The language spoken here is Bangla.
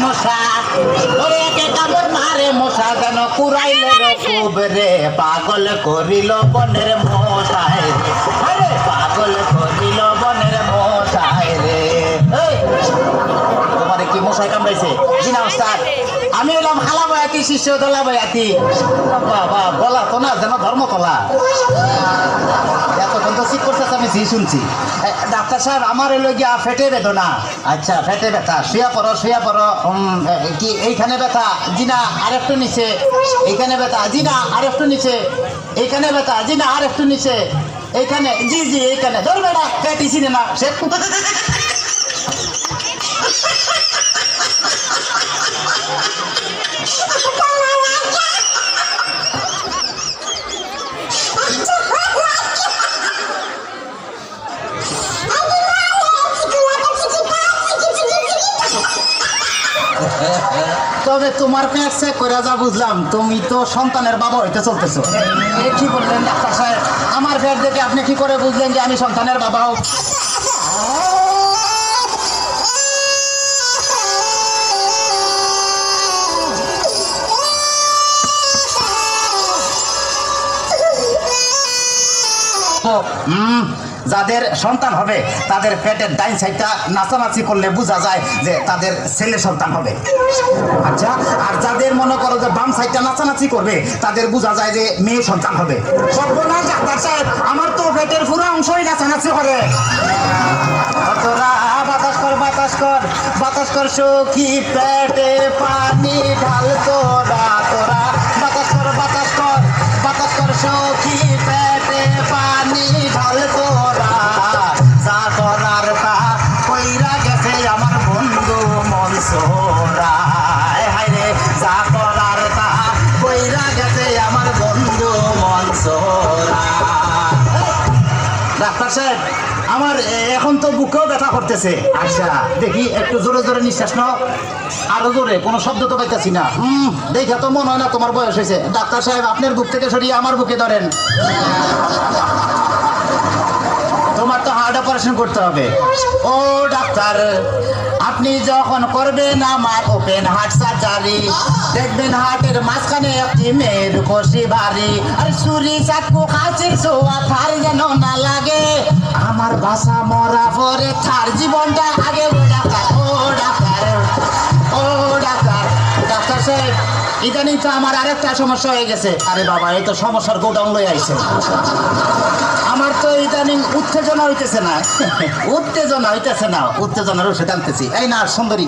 মশা ওরে কে কামড় মারে মশা যেন কুড়াইলে রে খুব রে পাগল করিল বনের মশাই আরে পাগল করিল বনের মশাই রে তোমারে কি মশাই কামড়াইছে জি না ওস্তাদ আমি এলাম খালা বয়াতি শিষ্য দোলা বয়াতি বাবা বলা তো না যেন ধর্মতলা এতক্ষণ তো ঠিক করতেছে আমি জি শুনছি ডাক্তার সাহেব আমার এলো গিয়া ফেটে বেদনা আচ্ছা ফেটে ব্যথা শুয়া পড়ো কি এইখানে ব্যথা জি না আরেকটু নিচে এইখানে ব্যথা জি না আরেকটু নিচে এইখানে ব্যথা জি না আরেকটু নিচে এইখানে জি জি এইখানে ধরবে না ফেটিছি না সে তবে তোমার পেট চেক করে যা বুঝলাম তুমি তো সন্তানের বাবা হইতে চলতেছো কি বললেন ডাক্তার সাহেব আমার পেট দেখে আপনি কি করে বুঝলেন যে আমি সন্তানের বাবা হোক যাদের সন্তান হবে তাদের পেটের ডাইন সাইডটা নাচানাচি করলে বোঝা যায় যে তাদের ছেলে সন্তান হবে আচ্ছা আর যাদের মনে করো যে বাম সাইডটা নাচানাচি করবে তাদের বোঝা যায় যে মেয়ে সন্তান হবে সর্বনাশ ডাক্তার সাহেব আমার তো পেটের পুরো অংশই নাচানাচি করে তোরা বাতাস কর সখী পেটে পানি ঢাল তোরা বাতাস কর সখী পেটে পানি ঢাল তোরা যা করার তা কইরা গেছে আমার বন্ধু মনসুরা হায় রে যা করার তা কইরা গেছে আমার বন্ধু মনসুরা ডাক্তার সাহেব আমার এখন তো বুকেও ব্যথা করতেছে আচ্ছা দেখি একটু জোরে জোরে নিঃশ্বাস নাও আরো জোরে কোনো শব্দ তো পাইতেছি না দেখে তো মনে হয় না তোমার বয়স হয়েছে ডাক্তার সাহেব আপনার বুক থেকে সরিয়ে আমার বুকে ধরেন তোমার তো হার্ট অপারেশন করতে হবে ও ডাক্তার আপনি যখন করবেন আমার ওপেন হার্ট সার্জারি দেখবেন হার্টের মাঝখানে একটি মেয়ের কষি ভারী আর ছুরি চাকু কাঁচির ছোঁয়া থার যেন না লাগে আমার বাসা মরা পরে থার জীবনটা আগে ডাক্তার সাহেব ইদানিং তো আমার আরেকটা সমস্যা হয়ে গেছে আরে বাবা এই তো সমস্যার গোডাউন লয়ে আইছে আমার তো ইদানিং উত্তেজনা হইতেছে না উত্তেজনার ওষুধ আনতেছি এই না সুন্দরী